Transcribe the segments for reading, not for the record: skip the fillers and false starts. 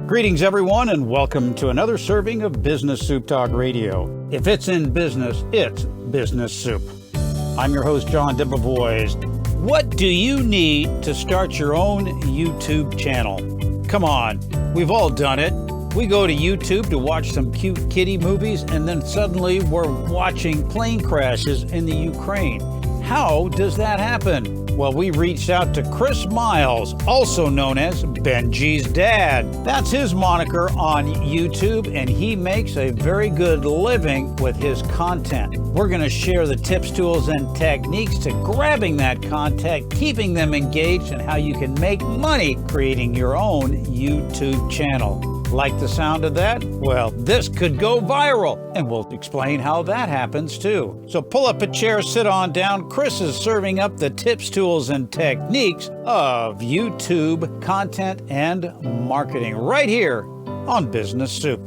Greetings, everyone, and welcome to another serving of BizSoup Talk Radio. If it's in business, it's Business Soup. I'm your host, John Debevoise. What do you need to start your own YouTube channel? Come on, we've all done it. We go to YouTube to watch some cute kiddie movies, and then suddenly we're watching plane crashes in the Ukraine. How does that happen? Well, we reached out to Chris Myles, also known as Benji's dad. That's his moniker on YouTube, and he makes a very good living with his content. We're going to share the tips, tools, and techniques to grabbing that content, keeping them engaged, and how you can make money creating your own YouTube channel. Like the sound of that? Well, this could go viral, and we'll explain how that happens too. So pull up a chair, sit on down. Chris is serving up the tips, tools, and techniques of YouTube content and marketing right here on Business Soup.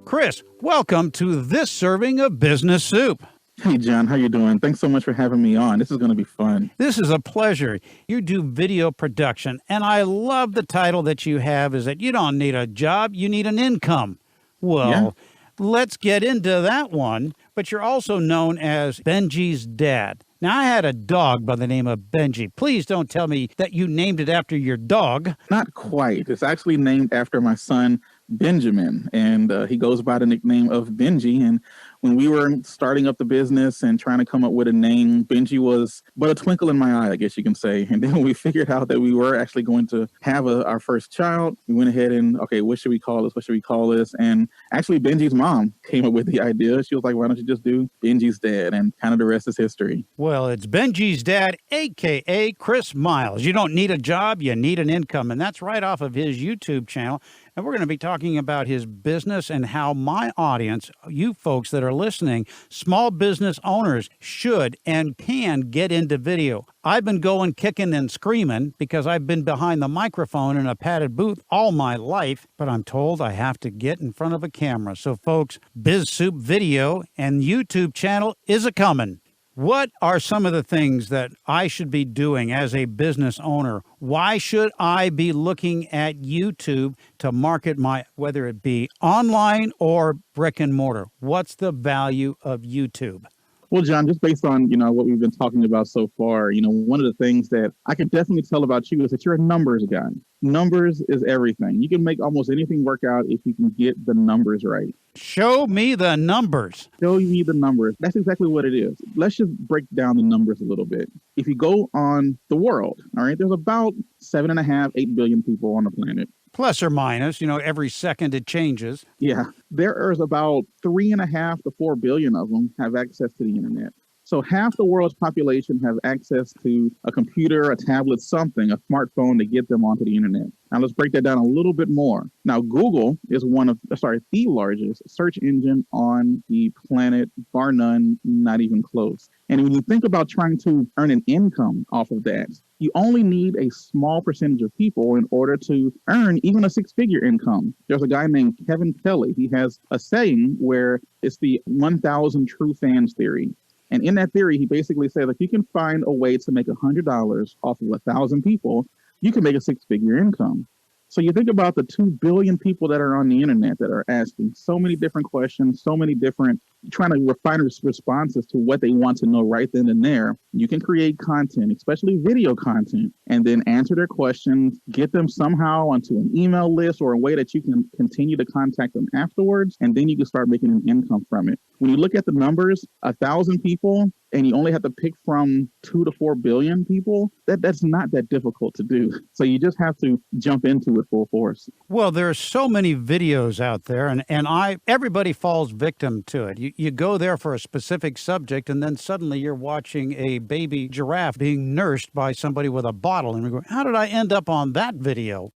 Chris, welcome to this serving of Business Soup. Hey, John, how you doing? Thanks so much for having me on. This is going to be fun. This is a pleasure. You do video production, and I love the title that you have is that you don't need a job, you need an income. Well, Let's get into that one, but you're also known as Benji's dad. Now, I had a dog by the name of Benji. Please don't tell me that you named it after your dog. Not quite. It's actually named after my son, Benjamin, and he goes by the nickname of Benji. And when we were starting up the business and trying to come up with a name, Benji was but a twinkle in my eye, I guess you can say. And then when we figured out that we were actually going to have our first child, we went ahead and, okay, what should we call this? What should we call this? And actually, Benji's mom came up with the idea. She was like, why don't you just do Benji's dad? And kind of the rest is history. Well, it's Benji's dad, a.k.a. Chris Myles. You don't need a job, you need an income. And that's right off of his YouTube channel. And we're going to be talking about his business and how my audience, you folks that are listening, small business owners should and can get into video. I've been going kicking and screaming because I've been behind the microphone in a padded booth all my life, but I'm told I have to get in front of a camera. So folks, BizSoup video and YouTube channel is a-coming. What are some of the things that I should be doing as a business owner? Why should I be looking at YouTube to market my, whether it be online or brick and mortar? What's the value of YouTube? Well, John, just based on, what we've been talking about so far, one of the things that I can definitely tell about you is that you're a numbers guy. Numbers is everything. You can make almost anything work out if you can get the numbers right. Show me the numbers. Show me the numbers. That's exactly what it is. Let's just break down the numbers a little bit. If you go on the world, all right, there's about 7.5, 8 billion people on the planet. Plus or minus, every second it changes. Yeah. There is about 3.5 to 4 billion of them have access to the internet. So half the world's population have access to a computer, a tablet, something, a smartphone to get them onto the internet. Now let's break that down a little bit more. Now Google is the largest search engine on the planet, bar none, not even close. And when you think about trying to earn an income off of that, you only need a small percentage of people in order to earn even a six-figure income. There's a guy named Kevin Kelly. He has a saying where it's the 1,000 true fans theory. And in that theory, he basically said, if you can find a way to make $100 off of 1,000 people, you can make a six-figure income. So you think about the 2 billion people that are on the internet that are asking so many different questions, so many different, trying to refine responses to what they want to know right then and there. You can create content, especially video content, and then answer their questions, get them somehow onto an email list or a way that you can continue to contact them afterwards, and then you can start making an income from it. When you look at the numbers, 1,000 people, and you only have to pick from 2 to 4 billion people, that's not that difficult to do. So you just have to jump into it full force. Well, there are so many videos out there, and everybody falls victim to it. You go there for a specific subject, and then suddenly you're watching a baby giraffe being nursed by somebody with a bottle, and you're going, how did I end up on that video?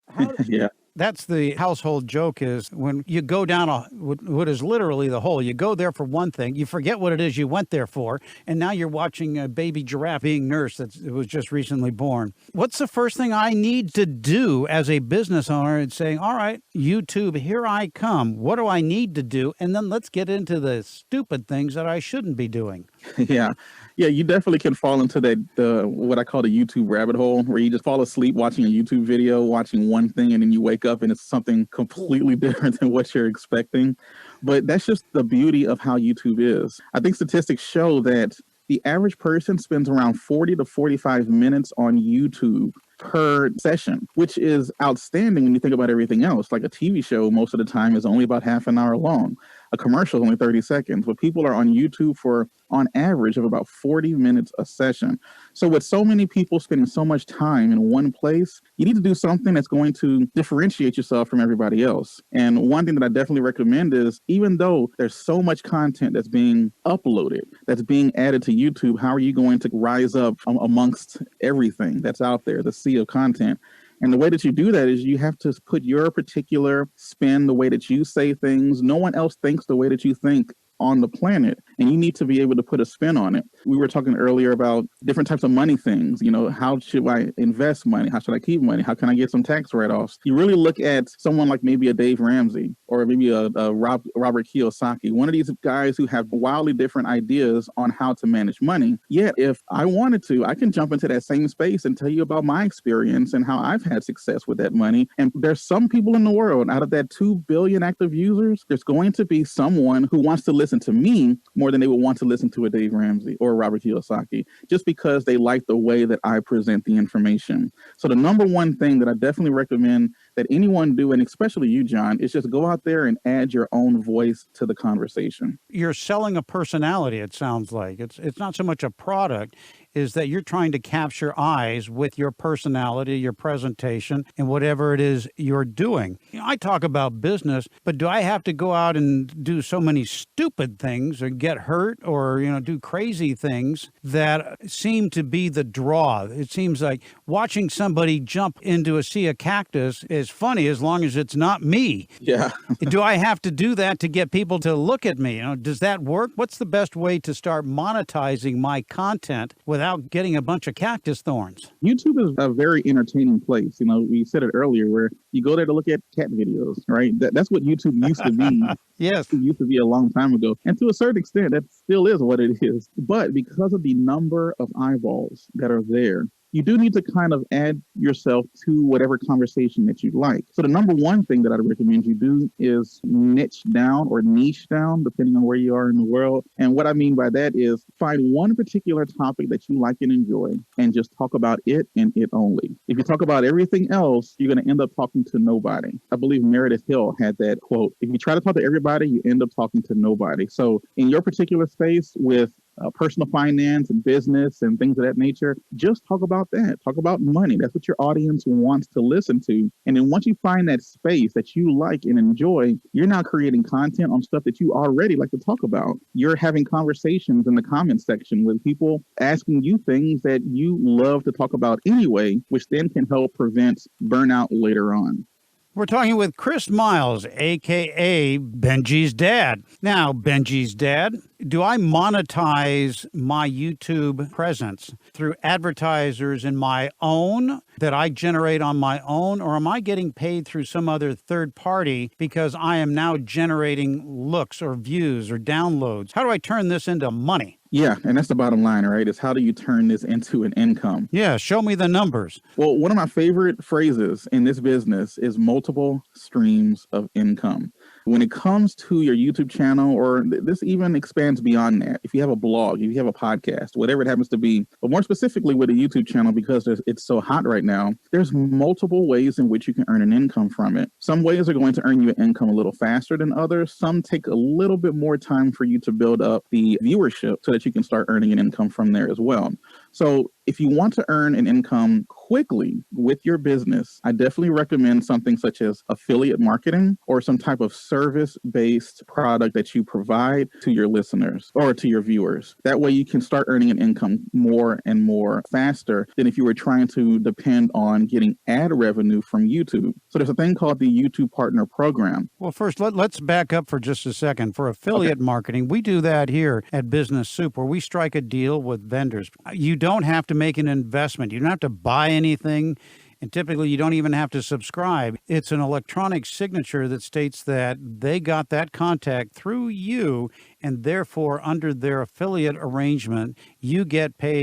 Yeah. That's the household joke is when you go down what is literally the hole, you go there for one thing, you forget what it is you went there for, and now you're watching a baby giraffe being nursed that was just recently born. What's the first thing I need to do as a business owner and saying, all right, YouTube, here I come. What do I need to do? And then let's get into the stupid things that I shouldn't be doing. Yeah. Yeah, you definitely can fall into the what I call the YouTube rabbit hole, where you just fall asleep watching a YouTube video, watching one thing, and then you wake up and it's something completely different than what you're expecting. But that's just the beauty of how YouTube is. I think statistics show that the average person spends around 40 to 45 minutes on YouTube per session, which is outstanding when you think about everything else. Like a TV show, most of the time, is only about half an hour long. A commercial is only 30 seconds, but people are on YouTube for, on average, of about 40 minutes a session. So with so many people spending so much time in one place, you need to do something that's going to differentiate yourself from everybody else. And one thing that I definitely recommend is, even though there's so much content that's being uploaded, that's being added to YouTube, how are you going to rise up amongst everything that's out there, the sea of content? And the way that you do that is you have to put your particular spin, the way that you say things. No one else thinks the way that you think on the planet, and you need to be able to put a spin on it. We were talking earlier about different types of money things. You know, how should I invest money? How should I keep money? How can I get some tax write-offs? You really look at someone like maybe a Dave Ramsey or maybe a Robert Kiyosaki, one of these guys who have wildly different ideas on how to manage money. Yet, if I wanted to, I can jump into that same space and tell you about my experience and how I've had success with that money. And there's some people in the world, out of that 2 billion active users, there's going to be someone who wants to listen to me more than they would want to listen to a Dave Ramsey or a Robert Kiyosaki, just because they like the way that I present the information. So the number one thing that I definitely recommend that anyone do, and especially you, John, is just go out there and add your own voice to the conversation. You're selling a personality, it sounds like. It's not so much a product, is that you're trying to capture eyes with your personality, your presentation, and whatever it is you're doing. You know, I talk about business, but do I have to go out and do so many stupid things or get hurt or, do crazy things that seem to be the draw? It seems like watching somebody jump into a sea of cactus is funny as long as it's not me. Yeah. Do I have to do that to get people to look at me? Does that work? What's the best way to start monetizing my content without getting a bunch of cactus thorns? YouTube is a very entertaining place. We said it earlier, where you go there to look at cat videos, right? That's what YouTube used to be. Yes. It used to be a long time ago. And to a certain extent, that still is what it is. But because of the number of eyeballs that are there, you do need to kind of add yourself to whatever conversation that you like. So the number one thing that I recommend you do is niche down or niche down, depending on where you are in the world. And what I mean by that is find one particular topic that you like and enjoy and just talk about it and it only. If you talk about everything else, you're going to end up talking to nobody. I believe Meredith Hill had that quote: if you try to talk to everybody, you end up talking to nobody. So in your particular space with personal finance and business and things of that nature, just talk about that. Talk about money. That's what your audience wants to listen to. And then once you find that space that you like and enjoy, you're now creating content on stuff that you already like to talk about. You're having conversations in the comments section with people asking you things that you love to talk about anyway, which then can help prevent burnout later on. We're talking with Chris Myles, a.k.a. Benji's dad. Now, Benji's dad, do I monetize my YouTube presence through advertisers in my own that I generate on my own, or am I getting paid through some other third party because I am now generating looks or views or downloads? How do I turn this into money? Yeah, and that's the bottom line, right? Is how do you turn this into an income? Yeah, show me the numbers. Well, one of my favorite phrases in this business is multiple streams of income. When it comes to your YouTube channel, or this even expands beyond that, if you have a blog, if you have a podcast, whatever it happens to be, but more specifically with a YouTube channel, because it's so hot right now, there's multiple ways in which you can earn an income from it. Some ways are going to earn you an income a little faster than others. Some take a little bit more time for you to build up the viewership so that you can start earning an income from there as well. So if you want to earn an income quickly with your business, I definitely recommend something such as affiliate marketing or some type of service-based product that you provide to your listeners or to your viewers. That way you can start earning an income more and more faster than if you were trying to depend on getting ad revenue from YouTube. So there's a thing called the YouTube Partner Program. Well, first, let's back up for just a second. For affiliate marketing, we do that here at Business Soup, where we strike a deal with vendors. You don't have to make an investment. You don't have to buy anything. And typically you don't even have to subscribe. It's an electronic signature that states that they got that contact through you, and therefore under their affiliate arrangement, you get paid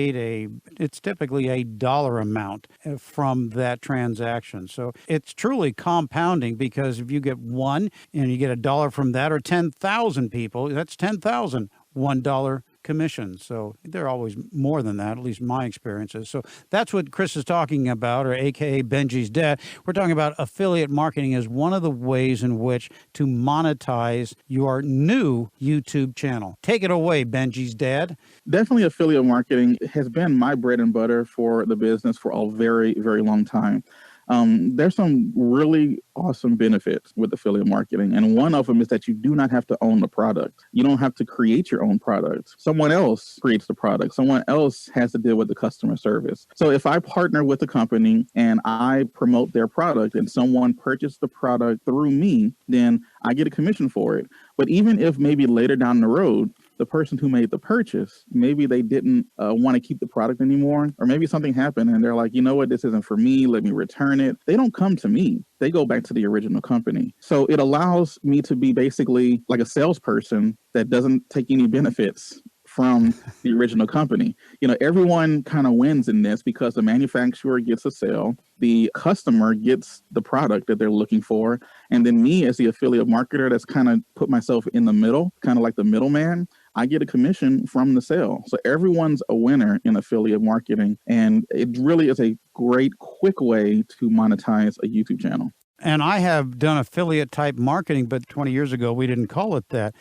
it's typically a dollar amount from that transaction. So it's truly compounding, because if you get one and you get $1 from that, or 10,000 people, that's 10,000 $1 commission. So they're always more than that, at least my experiences. So that's what Chris is talking about, or AKA Benji's dad. We're talking about affiliate marketing as one of the ways in which to monetize your new YouTube channel. Take it away, Benji's dad. Definitely affiliate marketing has been my bread and butter for the business for a very, very long time. There's some really awesome benefits with affiliate marketing. And one of them is that you do not have to own the product. You don't have to create your own product. Someone else creates the product. Someone else has to deal with the customer service. So if I partner with a company and I promote their product and someone purchased the product through me, then I get a commission for it. But even if maybe later down the road, the person who made the purchase, maybe they didn't want to keep the product anymore, or maybe something happened and they're like, you know what, this isn't for me, let me return it. They don't come to me. They go back to the original company. So it allows me to be basically like a salesperson that doesn't take any benefits from the original company. Everyone kind of wins in this, because the manufacturer gets a sale, the customer gets the product that they're looking for, and then me as the affiliate marketer that's kind of put myself in the middle, kind of like the middleman, I get a commission from the sale. So everyone's a winner in affiliate marketing, and it really is a great, quick way to monetize a YouTube channel. And I have done affiliate type marketing, but 20 years ago, we didn't call it that.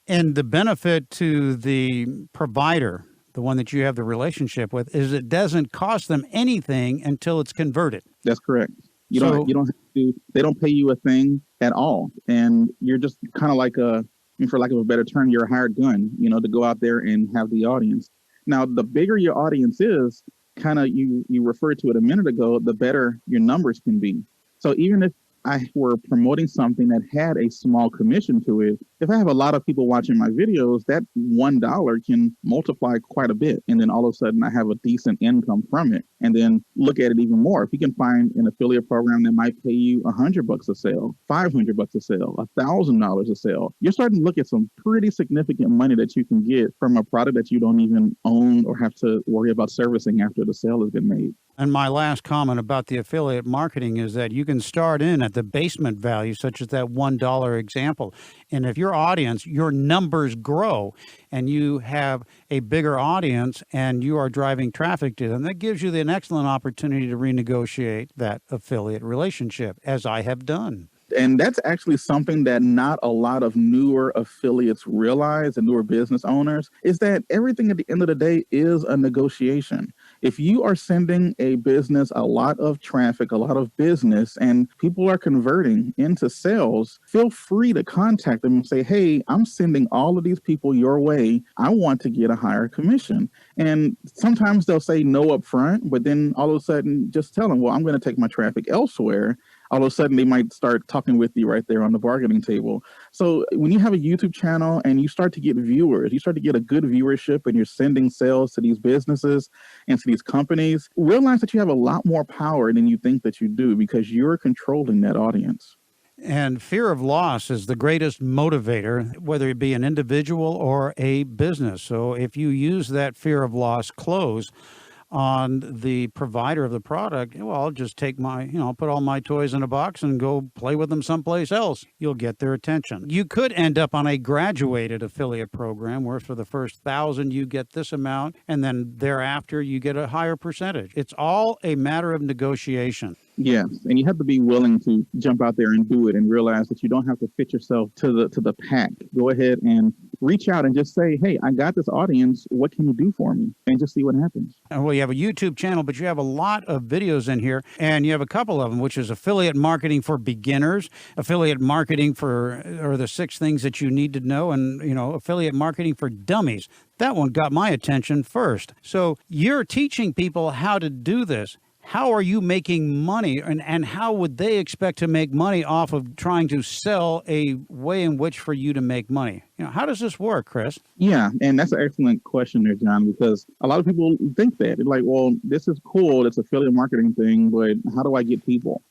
And the benefit to the provider, the one that you have the relationship with, is it doesn't cost them anything until it's converted. That's correct. You don't have to, they don't pay you a thing at all. And you're just kind of like for lack of a better term, you're a hired gun, to go out there and have the audience. Now, the bigger your audience is, kind of you referred to it a minute ago, the better your numbers can be. So even if I were promoting something that had a small commission to it, if I have a lot of people watching my videos, that $1 can multiply quite a bit. And then all of a sudden I have a decent income from it. And then look at it even more. If you can find an affiliate program that might pay you $100 a sale, $500 a sale, $1,000 a sale, you're starting to look at some pretty significant money that you can get from a product that you don't even own or have to worry about servicing after the sale has been made. And my last comment about the affiliate marketing is that you can start in at the basement value, such as that $1 example. And if your audience, your numbers grow, and you have a bigger audience and you are driving traffic to them, that gives you an excellent opportunity to renegotiate that affiliate relationship, as I have done. And that's actually something that not a lot of newer affiliates realize, and newer business owners, is that everything at the end of the day is a negotiation. If you are sending a business a lot of traffic, a lot of business, and people are converting into sales, feel free to contact them and say, hey, I'm sending all of these people your way. I want to get a higher commission. And sometimes they'll say no up front, but then all of a sudden just tell them, well, I'm going to take my traffic elsewhere. All of a sudden, they might start talking with you right there on the bargaining table. So when you have a YouTube channel and you start to get viewers, you start to get a good viewership, and you're sending sales to these businesses and to these companies, realize that you have a lot more power than you think that you do, because you're controlling that audience. And fear of loss is the greatest motivator, whether it be an individual or a business. So if you use that fear of loss close on the provider of the product, well, I'll just take put all my toys in a box and go play with them someplace else. You'll get their attention. You could end up on a graduated affiliate program where for the first 1,000 you get this amount, and then thereafter you get a higher percentage. It's all a matter of negotiation. Yes, and you have to be willing to jump out there and do it, and realize that you don't have to fit yourself to the pack. Go ahead and reach out and just say, hey, I got this audience. What can you do for me? And just see what happens. Well, you have a YouTube channel, but you have a lot of videos in here, and you have a couple of them, which is affiliate marketing for beginners, affiliate marketing or the 6 things that you need to know, and, affiliate marketing for dummies. That one got my attention first. So you're teaching people how to do this. how are you making money, and how would they expect to make money off of trying to sell a way in which for you to make money? How does this work, Chris? Yeah, and that's an excellent question there, John, because a lot of people think that. They're like, well, this is cool. It's affiliate marketing thing, but how do I get people?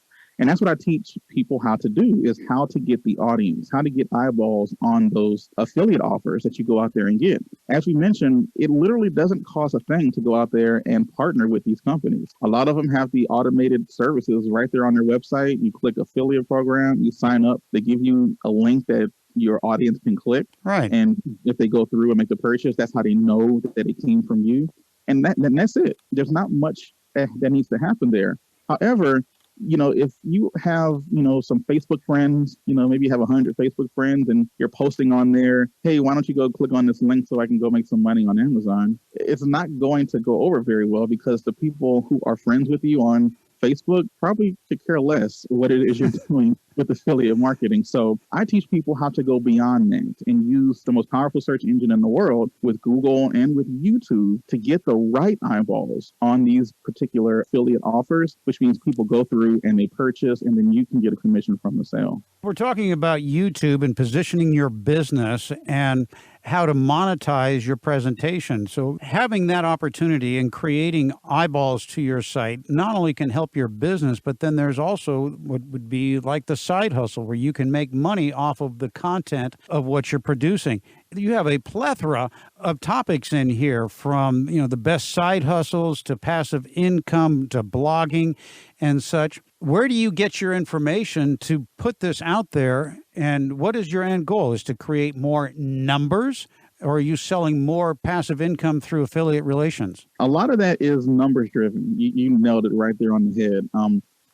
And that's what I teach people how to do, is how to get the audience, how to get eyeballs on those affiliate offers that you go out there and get. As we mentioned, it literally doesn't cost a thing to go out there and partner with these companies. A lot of them have the automated services right there on their website. You click affiliate program, you sign up, they give you a link that your audience can click. Right. And if they go through and make the purchase, that's how they know that it came from you. And that's it. There's not much that needs to happen there. However, if you have, some Facebook friends, maybe you have 100 Facebook friends and you're posting on there, hey, why don't you go click on this link so I can go make some money on Amazon? It's not going to go over very well, because the people who are friends with you on Facebook probably could care less what it is you're doing with affiliate marketing. So I teach people how to go beyond that and use the most powerful search engine in the world with Google and with YouTube to get the right eyeballs on these particular affiliate offers, which means people go through and they purchase, and then you can get a commission from the sale. We're talking about YouTube and positioning your business and how to monetize your presentation. So having that opportunity and creating eyeballs to your site not only can help your business, but then there's also what would be like the side hustle, where you can make money off of the content of what you're producing. You have a plethora of topics in here, from the best side hustles to passive income to blogging and such. Where do you get your information to put this out there? And what is your end goal? Is to create more numbers, or are you selling more passive income through affiliate relations? A lot of that is numbers driven. You nailed it right there on the head.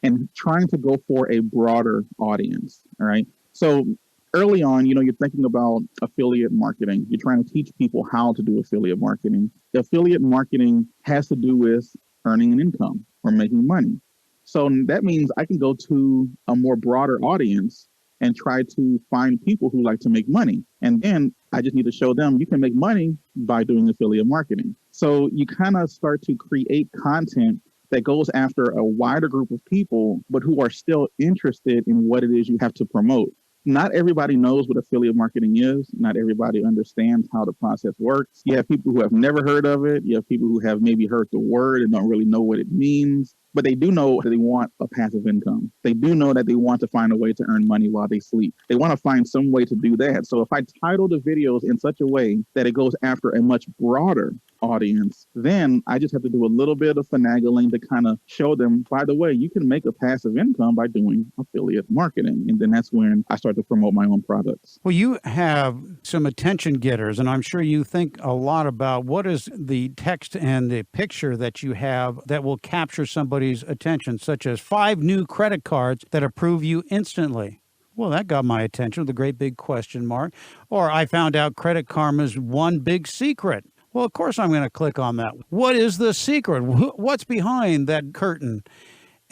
And trying to go for a broader audience. All right. So early on, you're thinking about affiliate marketing. You're trying to teach people how to do affiliate marketing. The affiliate marketing has to do with earning an income or making money. So that means I can go to a more broader audience and try to find people who like to make money. And then I just need to show them you can make money by doing affiliate marketing. So you kind of start to create content that goes after a wider group of people, but who are still interested in what it is you have to promote. Not everybody knows what affiliate marketing is. Not everybody understands how the process works. You have people who have never heard of it. You have people who have maybe heard the word and don't really know what it means. But they do know that they want a passive income. They do know that they want to find a way to earn money while they sleep. They want to find some way to do that. So if I title the videos in such a way that it goes after a much broader audience, then I just have to do a little bit of finagling to kind of show them, by the way, you can make a passive income by doing affiliate marketing. And then that's when I start to promote my own products. Well, you have some attention getters, and I'm sure you think a lot about what is the text and the picture that you have that will capture somebody's attention, such as 5 new credit cards that approve you instantly. Well, that got my attention with a great big question mark. Or I found out Credit Karma's one big secret. Well, of course I'm going to click on that. What is the secret? What's behind that curtain?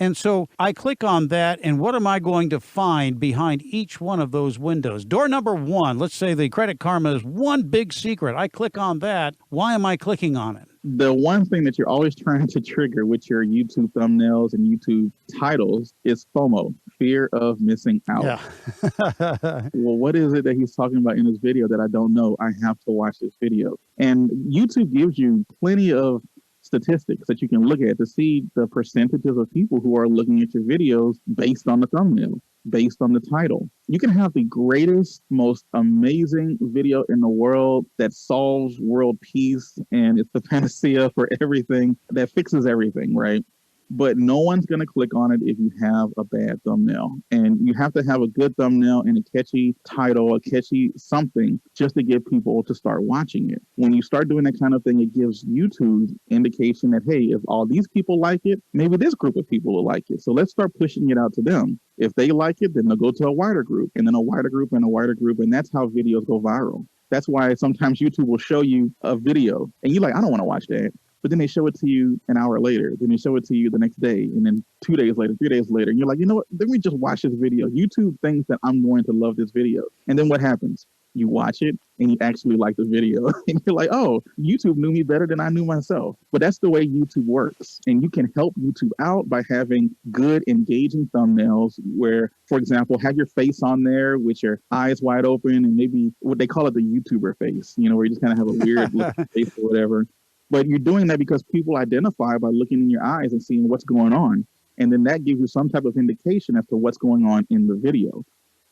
And so I click on that, and what am I going to find behind each one of those windows? Door number 1, let's say the Credit Karma's one big secret. I click on that. Why am I clicking on it? The one thing that you're always trying to trigger with your YouTube thumbnails and YouTube titles is FOMO, fear of missing out. Yeah. Well, what is it that he's talking about in this video that I don't know? I have to watch this video. And YouTube gives you plenty of statistics that you can look at to see the percentages of people who are looking at your videos based on the thumbnail, based on the title. You can have the greatest, most amazing video in the world that solves world peace and it's the panacea for everything, that fixes everything, right? But no one's going to click on it if you have a bad thumbnail. And you have to have a good thumbnail and a catchy title, a catchy something, just to get people to start watching it. When you start doing that kind of thing, it gives YouTube indication that, hey, if all these people like it, maybe this group of people will like it. So let's start pushing it out to them. If they like it, then they'll go to a wider group, and then a wider group and a wider group. And that's how videos go viral. That's why sometimes YouTube will show you a video and you're like, I don't want to watch that. But then they show it to you an hour later. Then they show it to you the next day. And then 2 days later, 3 days later. And you're like, you know what? Let me just watch this video. YouTube thinks that I'm going to love this video. And then what happens? you watch it and you actually like the video. And you're like, oh, YouTube knew me better than I knew myself. But that's the way YouTube works. And you can help YouTube out by having good, engaging thumbnails where, for example, have your face on there with your eyes wide open and maybe what they call it the YouTuber face, where you just kind of have a weird looking face or whatever. But you're doing that because people identify by looking in your eyes and seeing what's going on. And then that gives you some type of indication as to what's going on in the video.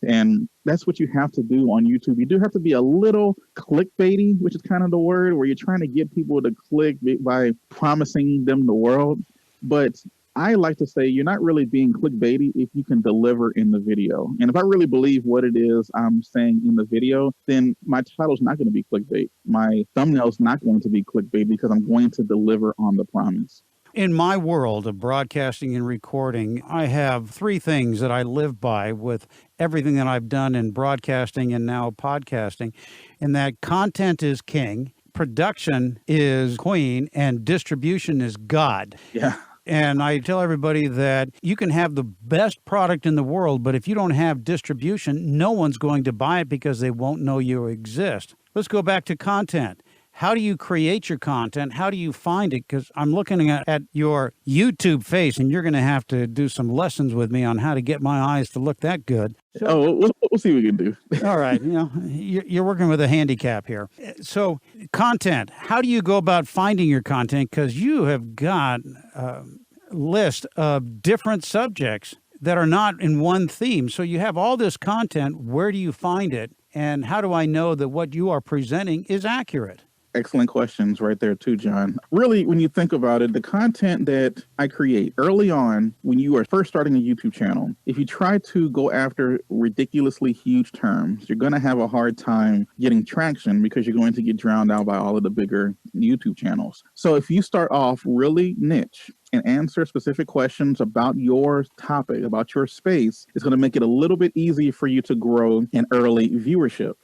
And that's what you have to do on YouTube. You do have to be a little clickbaity, which is kind of the word, where you're trying to get people to click by promising them the world. But I like to say you're not really being clickbaity if you can deliver in the video. And if I really believe what it is I'm saying in the video, then my title's not going to be clickbait. My thumbnail's not going to be clickbait because I'm going to deliver on the promise. In my world of broadcasting and recording, I have three things that I live by with everything that I've done in broadcasting and now podcasting, and that content is king, production is queen, and distribution is God. Yeah. And I tell everybody that you can have the best product in the world, but if you don't have distribution, no one's going to buy it because they won't know you exist. Let's go back to content. How do you create your content? How do you find it? Because I'm looking at your YouTube face, and you're going to have to do some lessons with me on how to get my eyes to look that good. So, we'll see what we can do. All right. You're working with a handicap here. So content, how do you go about finding your content? Because you have got a list of different subjects that are not in one theme. So you have all this content. Where do you find it? And how do I know that what you are presenting is accurate? Excellent questions right there too, John. Really, when you think about it, the content that I create early on when you are first starting a YouTube channel, if you try to go after ridiculously huge terms, you're going to have a hard time getting traction because you're going to get drowned out by all of the bigger YouTube channels. So if you start off really niche and answer specific questions about your topic, about your space, it's going to make it a little bit easier for you to grow an early viewership.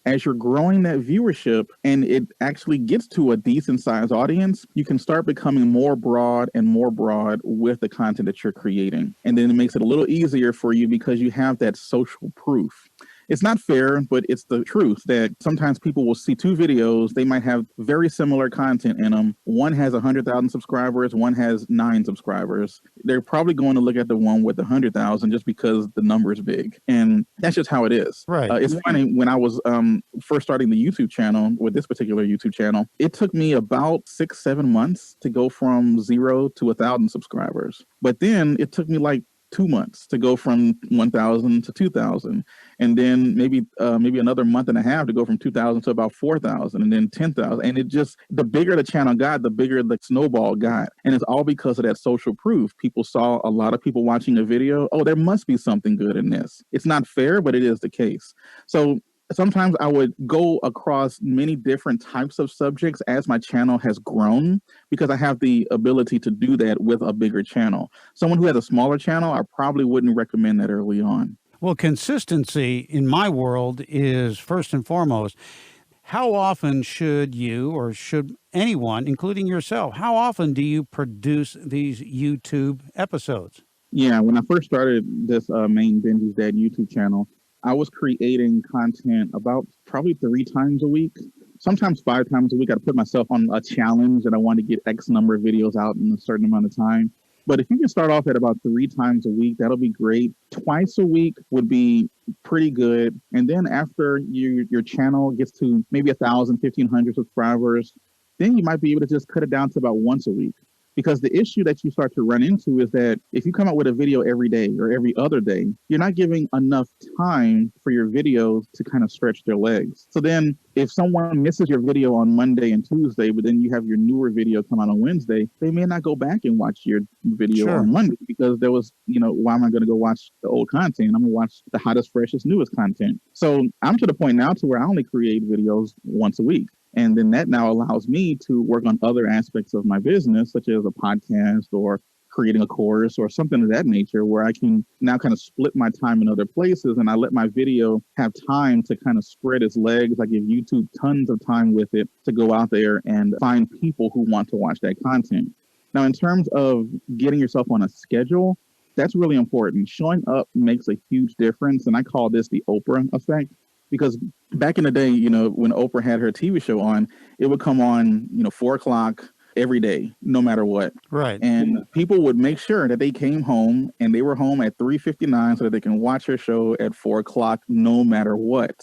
As you're growing that viewership and it actually gets to a decent sized audience, you can start becoming more broad and more broad with the content that you're creating. And then it makes it a little easier for you because you have that social proof. It's not fair, but it's the truth that sometimes people will see two videos. They might have very similar content in them. One has 100,000 subscribers. One has 9 subscribers. They're probably going to look at the one with 100,000 just because the number is big. And that's just how it is. Right. It's funny, when I was first starting the YouTube channel, with this particular YouTube channel, it took me about 6-7 months to go from 0 to 1,000 subscribers. But then it took me like 2 months to go from 1,000 to 2,000, and then maybe another month and a half to go from 2,000 to about 4,000, and then 10,000. And it just, the bigger the channel got, the bigger the snowball got. And it's all because of that social proof. People saw a lot of people watching a video. Oh, there must be something good in this. It's not fair, but it is the case. So sometimes I would go across many different types of subjects as my channel has grown because I have the ability to do that with a bigger channel. Someone who has a smaller channel, I probably wouldn't recommend that early on. Well, consistency in my world is first and foremost. How often should you, or should anyone, including yourself, how often do you produce these YouTube episodes? Yeah, when I first started this main Benji's Dad YouTube channel, I was creating content about probably 3 times a week, sometimes 5 times a week. I put myself on a challenge that I want to get X number of videos out in a certain amount of time. But if you can start off at about 3 times a week, that'll be great. Twice a week would be pretty good. And then after your channel gets to maybe 1,000, 1,500 subscribers, then you might be able to just cut it down to about once a week. Because the issue that you start to run into is that if you come out with a video every day or every other day, you're not giving enough time for your videos to kind of stretch their legs. So then if someone misses your video on Monday and Tuesday, but then you have your newer video come out on Wednesday, they may not go back and watch your video on Monday because there was, why am I going to go watch the old content? I'm going to watch the hottest, freshest, newest content. So I'm to the point now to where I only create videos once a week. And then that now allows me to work on other aspects of my business, such as a podcast or creating a course or something of that nature, where I can now kind of split my time in other places and I let my video have time to kind of spread its legs. I give YouTube tons of time with it to go out there and find people who want to watch that content. Now, in terms of getting yourself on a schedule, that's really important. Showing up makes a huge difference. And I call this the Oprah effect. Because back in the day, when Oprah had her TV show on, it would come on, 4 o'clock every day, no matter what. Right. And people would make sure that they came home and they were home at 3:59 so that they can watch her show at 4 o'clock, no matter what.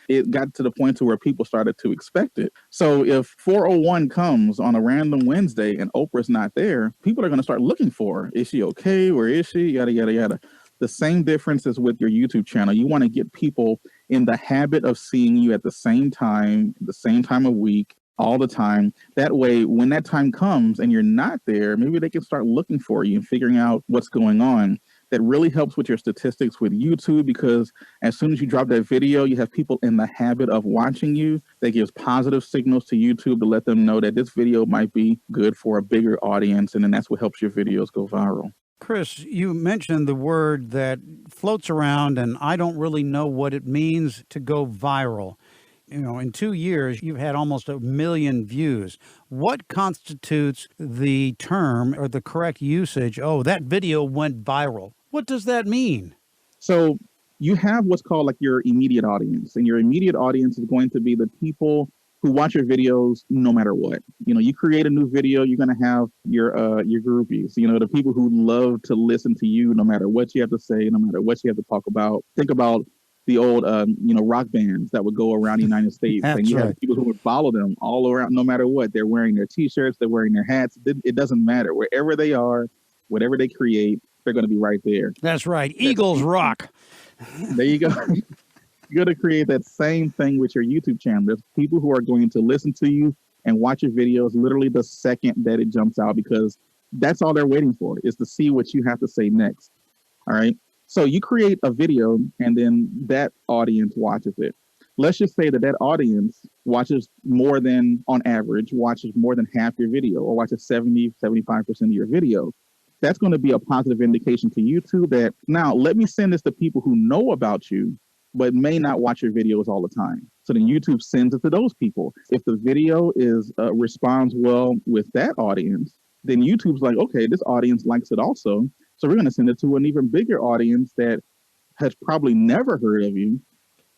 It got to the point to where people started to expect it. So if 4:01 comes on a random Wednesday and Oprah's not there, people are going to start looking for her. Is she okay? Where is she? Yada, yada, yada. The same difference is with your YouTube channel. You want to get people in the habit of seeing you at the same time of week, all the time. That way, when that time comes and you're not there, maybe they can start looking for you and figuring out what's going on. That really helps with your statistics with YouTube, because as soon as you drop that video, you have people in the habit of watching you. That gives positive signals to YouTube to let them know that this video might be good for a bigger audience. And then that's what helps your videos go viral. Chris, you mentioned the word that floats around, and I don't really know what it means to go viral. In 2 years, you've had almost 1 million views. What constitutes the term or the correct usage? Oh, that video went viral. What does that mean? So you have what's called like your immediate audience, and your immediate audience is going to be the people who watch your videos no matter what. You create a new video, you're going to have your groupies, the people who love to listen to you no matter what you have to say, no matter what you have to talk about. Think about the old, rock bands that would go around the United States. And you have people who would follow them all around, no matter what. They're wearing their T-shirts, they're wearing their hats. It doesn't matter. Wherever they are, whatever they create, they're going to be right there. That's right. Eagles rock. There you go. You're going to create that same thing with your YouTube channel. There's people who are going to listen to you and watch your videos literally the second that it jumps out, because that's all they're waiting for, is to see what you have to say next. All right. So you create a video and then that audience watches it. Let's just say that audience watches more than, on average, watches more than half your video, or watches 70, 75% of your video. That's going to be a positive indication to YouTube that, now let me send this to people who know about you, but may not watch your videos all the time. So then YouTube sends it to those people. If the video responds well with that audience, then YouTube's like, okay, this audience likes it also. So we're going to send it to an even bigger audience that has probably never heard of you,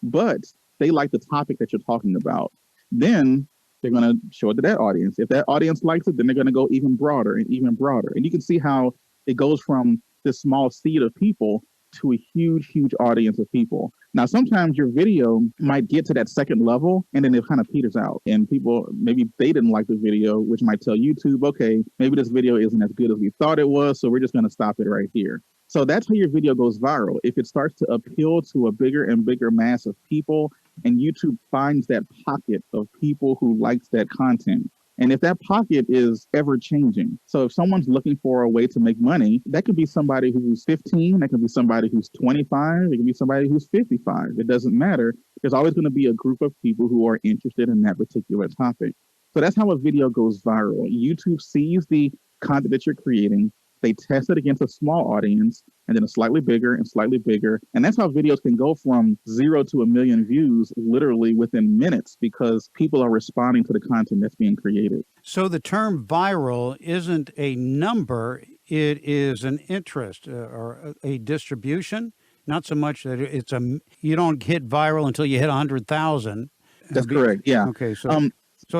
but they like the topic that you're talking about. Then they're going to show it to that audience. If that audience likes it, then they're going to go even broader and even broader. And you can see how it goes from this small seed of people to a huge, huge audience of people. Now, sometimes your video might get to that second level and then it kind of peters out, and people, maybe they didn't like the video, which might tell YouTube, okay, maybe this video isn't as good as we thought it was, so we're just going to stop it right here. So that's how your video goes viral. If it starts to appeal to a bigger and bigger mass of people, and YouTube finds that pocket of people who likes that content. And if that pocket is ever changing, so if someone's looking for a way to make money, that could be somebody who's 15, that could be somebody who's 25, it could be somebody who's 55. It doesn't matter. There's always going to be a group of people who are interested in that particular topic. So that's how a video goes viral. YouTube sees the content that you're creating, they test it against a small audience, and then a slightly bigger and slightly bigger. And that's how videos can go from 0 to 1 million views literally within minutes, because people are responding to the content that's being created. So the term viral isn't a number, it is an interest or a distribution. Not so much that you don't hit viral until you hit 100,000. That's correct. Yeah. Okay. So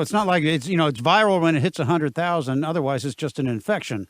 it's not like it's viral when it hits 100,000. Otherwise, it's just an infection.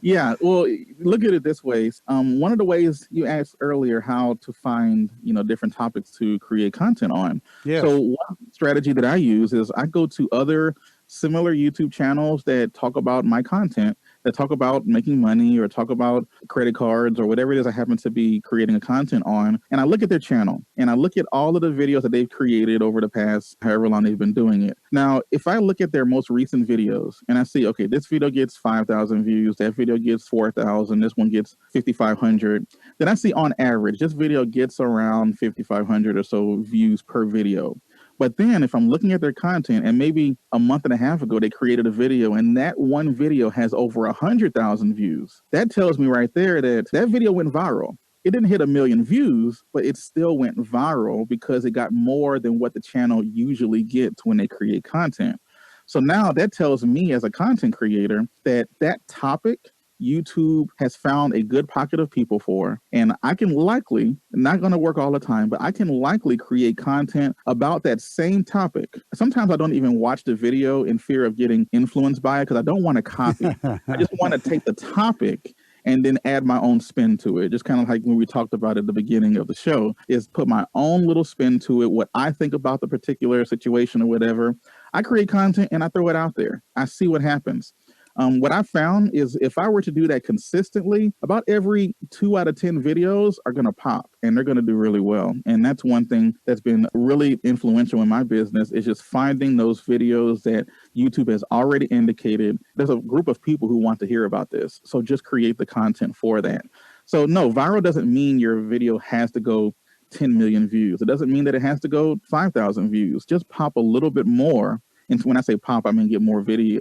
Yeah, well, look at it this way. One of the ways you asked earlier how to find, different topics to create content on. Yeah. So one strategy that I use is I go to other similar YouTube channels that talk about my content, that talk about making money or talk about credit cards or whatever it is I happen to be creating a content on. And I look at their channel and I look at all of the videos that they've created over the past however long they've been doing it. Now, if I look at their most recent videos and I see, okay, this video gets 5,000 views, that video gets 4,000, this one gets 5,500, then I see on average, this video gets around 5,500 or so views per video. But then if I'm looking at their content and maybe a month and a half ago, they created a video and that one video has over 100,000 views, that tells me right there that that video went viral. It didn't hit 1 million views, but it still went viral because it got more than what the channel usually gets when they create content. So now that tells me as a content creator that that topic YouTube has found a good pocket of people for. And I can likely, not going to work all the time, but I can likely create content about that same topic. Sometimes I don't even watch the video in fear of getting influenced by it because I don't want to copy. I just want to take the topic and then add my own spin to it. Just kind of like when we talked about at the beginning of the show, is put my own little spin to it, what I think about the particular situation or whatever. I create content and I throw it out there. I see what happens. What I found is if I were to do that consistently, about every 2 out of 10 videos are going to pop and they're going to do really well. And that's one thing that's been really influential in my business is just finding those videos that YouTube has already indicated there's a group of people who want to hear about this. So just create the content for that. So no, viral doesn't mean your video has to go 10 million views. It doesn't mean that it has to go 5,000 views. Just pop a little bit more. And when I say pop, I mean get more views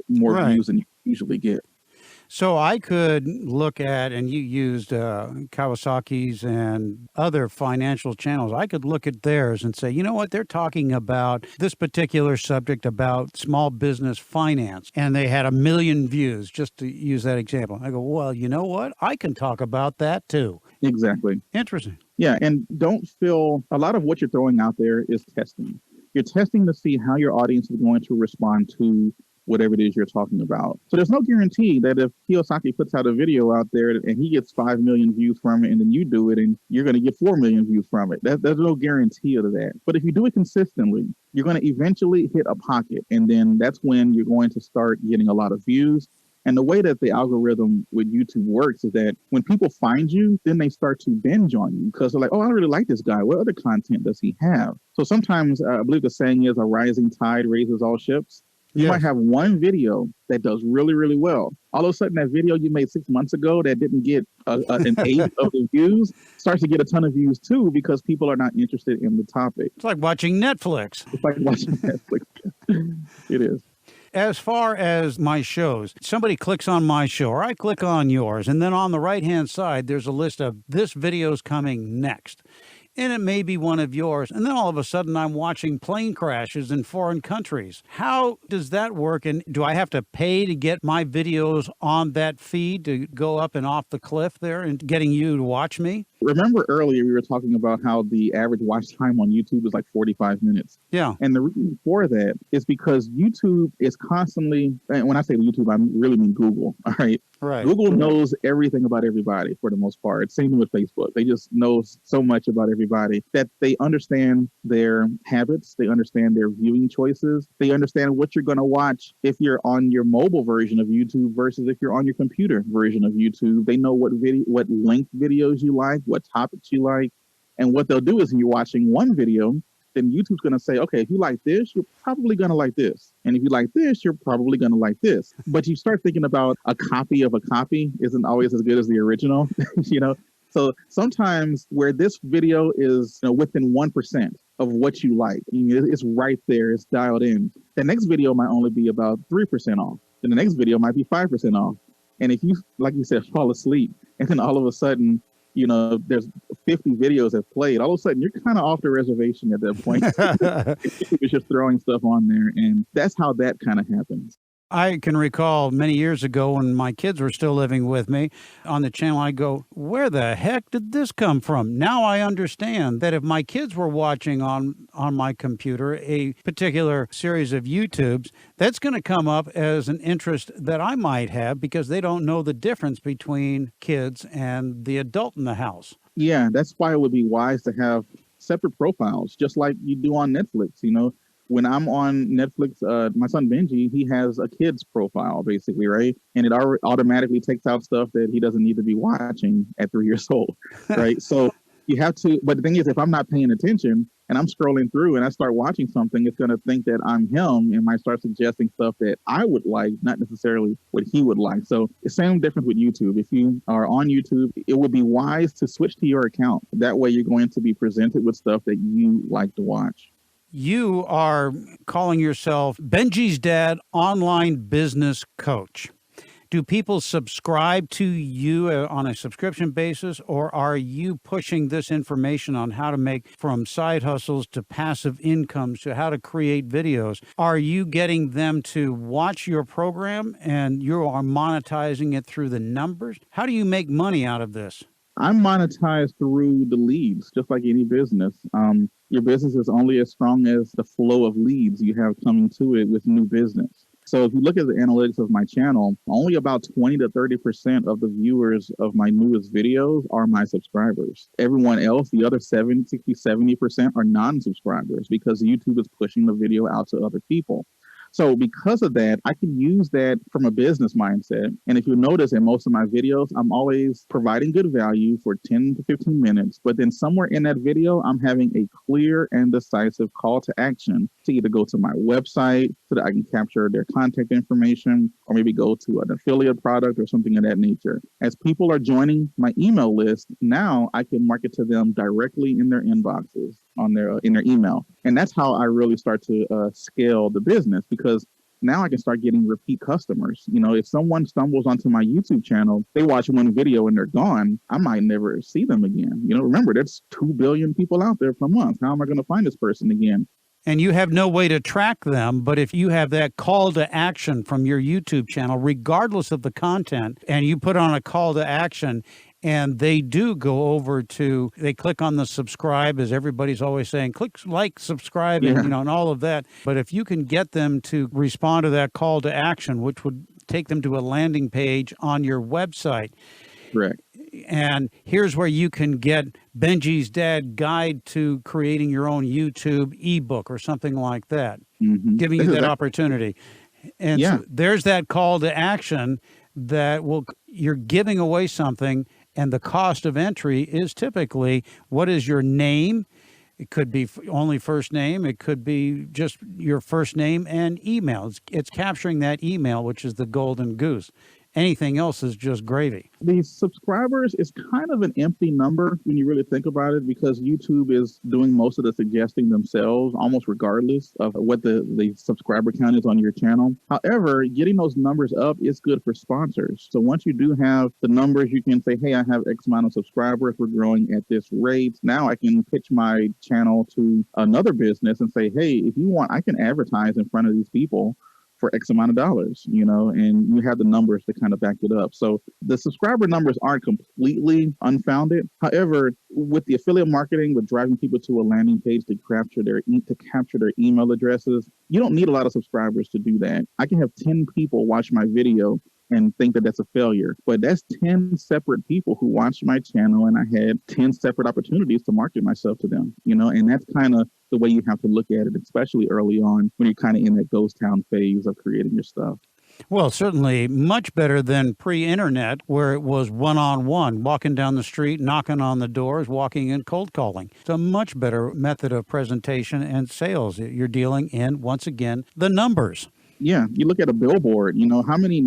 than you usually get. So I could look at, and you used Kawasaki's and other financial channels. I could look at theirs and say, you know what, they're talking about this particular subject about small business finance, and they had 1 million views, just to use that example. I go, well, you know what, I can talk about that too. Exactly. Interesting. Yeah, and don't feel, a lot of what you're throwing out there is testing. You're testing to see how your audience is going to respond to whatever it is you're talking about. So there's no guarantee that if Kiyosaki puts out a video out there and he gets 5 million views from it and then you do it and you're going to get 4 million views from it. There's no guarantee of that. But if you do it consistently, you're going to eventually hit a pocket. And then that's when you're going to start getting a lot of views. And the way that the algorithm with YouTube works is that when people find you, then they start to binge on you because they're like, oh, I really like this guy. What other content does he have? So sometimes I believe the saying is a rising tide raises all ships. You might have one video that does really, really well. All of a sudden, that video you made 6 months ago that didn't get an 8 of the views starts to get a ton of views too because people are not interested in the topic. It's like watching Netflix. It's like watching Netflix. It is. As far as my shows, somebody clicks on my show or I click on yours, and then on the right-hand side, there's a list of this video's coming next. And it may be one of yours. And then all of a sudden, I'm watching plane crashes in foreign countries. How does that work? And do I have to pay to get my videos on that feed to go up and off the cliff there and getting you to watch me? Remember earlier we were talking about how the average watch time on YouTube is like 45 minutes. Yeah. And the reason for that is because YouTube is constantly, and when I say YouTube, I really mean Google. All right. Right. Google knows everything about everybody for the most part. Same with Facebook. They just know so much about everybody that they understand their habits. They understand their viewing choices. They understand what you're going to watch if you're on your mobile version of YouTube versus if you're on your computer version of YouTube. They know what length videos you like, what topics you like. And what they'll do is when you're watching one video, then YouTube's going to say, okay, if you like this, you're probably going to like this. And if you like this, you're probably going to like this. But you start thinking about a copy of a copy isn't always as good as the original, you know? So sometimes where this video is within 1% of what you like, it's right there, it's dialed in. The next video might only be about 3% off. Then the next video might be 5% off. And if you, like you said, fall asleep, and then all of a sudden, there's 50 videos have played, all of a sudden you're kind of off the reservation at that point. It's just throwing stuff on there. And that's how that kind of happens. I can recall many years ago when my kids were still living with me on the channel, I go, where the heck did this come from? Now I understand that if my kids were watching on my computer a particular series of YouTubes, that's going to come up as an interest that I might have because they don't know the difference between kids and the adult in the house. Yeah, that's why it would be wise to have separate profiles, just like you do on Netflix, When I'm on Netflix, my son Benji, he has a kid's profile, basically, right? And it automatically takes out stuff that he doesn't need to be watching at 3 years old, right? So you have to, but the thing is, if I'm not paying attention and I'm scrolling through and I start watching something, it's going to think that I'm him and might start suggesting stuff that I would like, not necessarily what he would like. So the same difference with YouTube. If you are on YouTube, it would be wise to switch to your account. That way you're going to be presented with stuff that you like to watch. You are calling yourself Benji's Dad Online Business Coach. Do people subscribe to you on a subscription basis, or are you pushing this information on how to make from side hustles to passive incomes to how to create videos? Are you getting them to watch your program and you are monetizing it through the numbers? How do you make money out of this? I'm monetized through the leads, just like any business. Your business is only as strong as the flow of leads you have coming to it with new business. So if you look at the analytics of my channel, only about 20 to 30% of the viewers of my newest videos are my subscribers. Everyone else, the other 70% are non-subscribers because YouTube is pushing the video out to other people. So because of that, I can use that from a business mindset. And if you notice in most of my videos, I'm always providing good value for 10 to 15 minutes. But then somewhere in that video, I'm having a clear and decisive call to action to either go to my website so that I can capture their contact information, or maybe go to an affiliate product or something of that nature. As people are joining my email list, now I can market to them directly in their inboxes, in their email. And that's how I really start to scale the business, because now I can start getting repeat customers. You know, if someone stumbles onto my YouTube channel, they watch one video and they're gone, I might never see them again. You know, remember, there's 2 billion people out there per month. How am I going to find this person again? And you have no way to track them, but if you have that call to action from your YouTube channel, regardless of the content, and you put on a call to action, and they do go over to, they click on the subscribe, as everybody's always saying, click like, subscribe, and, and all of that. But if you can get them to respond to that call to action, which would take them to a landing page on your website. Correct. And here's where you can get Benji's Dad Guide to Creating Your Own YouTube ebook or something like that, giving you that opportunity. And so there's that call to action that you're giving away something, and the cost of entry is typically, what is your name? It could be only first name. It could be just your first name and email. It's capturing that email, which is the golden goose. Anything else is just gravy. The subscribers is kind of an empty number when you really think about it, because YouTube is doing most of the suggesting themselves, almost regardless of what the subscriber count is on your channel. However, getting those numbers up is good for sponsors. So once you do have the numbers, you can say, hey, I have X amount of subscribers. We're growing at this rate. Now I can pitch my channel to another business and say, hey, if you want, I can advertise in front of these people for X amount of dollars, and you have the numbers to kind of back it up. So the subscriber numbers aren't completely unfounded. However, with the affiliate marketing, with driving people to a landing page to capture their email addresses, you don't need a lot of subscribers to do that. I can have 10 people watch my video and think that that's a failure. But that's 10 separate people who watched my channel, and I had 10 separate opportunities to market myself to them, and that's kind of the way you have to look at it, especially early on when you're kind of in that ghost town phase of creating your stuff. Well, certainly much better than pre-internet, where it was one-on-one, walking down the street, knocking on the doors, walking in, cold calling. It's a much better method of presentation and sales. You're dealing in, once again, the numbers. Yeah, you look at a billboard, how many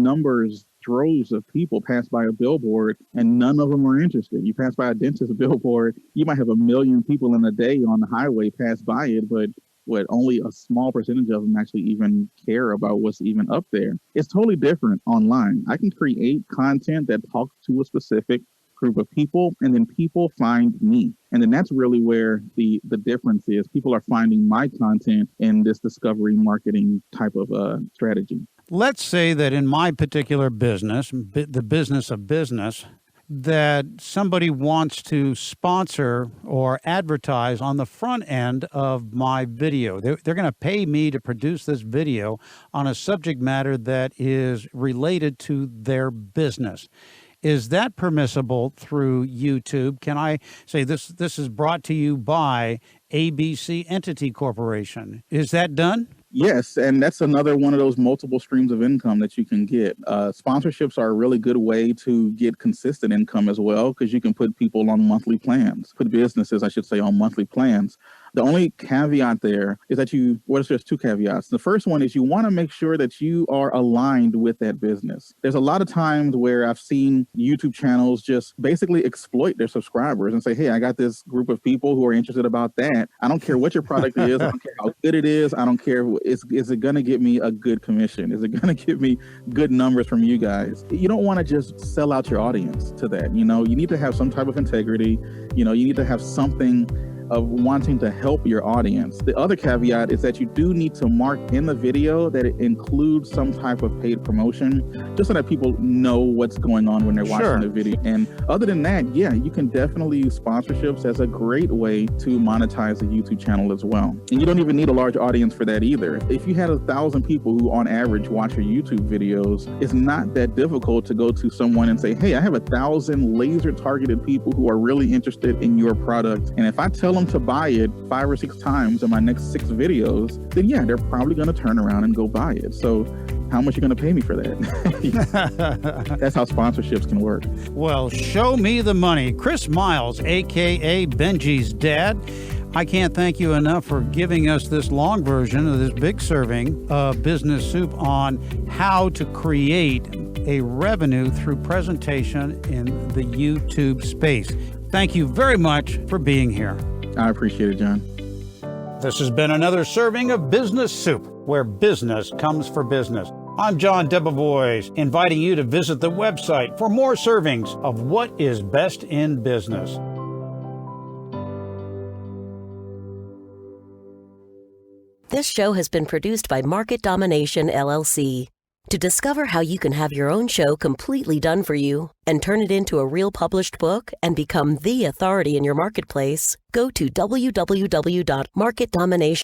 droves of people pass by a billboard and none of them are interested. You pass by a dentist billboard, you might have 1 million people in a day on the highway pass by it, but only a small percentage of them actually even care about what's even up there. It's totally different online. I can create content that talks to a specific group of people, and then people find me. And then that's really where the difference is. People are finding my content in this discovery marketing type of strategy. Let's say that in my particular business, the business of business, that somebody wants to sponsor or advertise on the front end of my video. They're going to pay me to produce this video on a subject matter that is related to their business. Is that permissible through YouTube? Can I say this is brought to you by ABC Entity Corporation? Is that done? Yes, and that's another one of those multiple streams of income that you can get. Sponsorships are a really good way to get consistent income as well, because you can put people on monthly plans, put businesses, I should say, on monthly plans. The only caveat there is that there's two caveats. The first one is you want to make sure that you are aligned with that business. There's a lot of times where I've seen YouTube channels just basically exploit their subscribers and say, hey, I got this group of people who are interested about that. I don't care what your product is. I don't care how good it is. I don't care. Is it going to get me a good commission? Is it going to give me good numbers from you guys? You don't want to just sell out your audience to that. You need to have some type of integrity. You need to have something of wanting to help your audience. The other caveat is that you do need to mark in the video that it includes some type of paid promotion, just so that people know what's going on when they're watching the video. And other than that, yeah, you can definitely use sponsorships as a great way to monetize a YouTube channel as well. And you don't even need a large audience for that either. If you had 1,000 people who on average watch your YouTube videos, it's not that difficult to go to someone and say, hey, I have 1,000 laser targeted people who are really interested in your product. And if I tell them to buy it 5 or 6 times in my next 6 videos, then yeah, they're probably going to turn around and go buy it. So how much are you going to pay me for that? That's how sponsorships can work. Well, show me the money. Chris Myles, a.k.a. Benji's dad. I can't thank you enough for giving us this long version of this big serving of Business Soup on how to create a revenue through presentation in the YouTube space. Thank you very much for being here. I appreciate it, John. This has been another serving of Business Soup, where business comes for business. I'm John Debevoise, inviting you to visit the website for more servings of what is best in business. This show has been produced by Market Domination, LLC. To discover how you can have your own show completely done for you and turn it into a real published book and become the authority in your marketplace, go to www.marketdomination.com.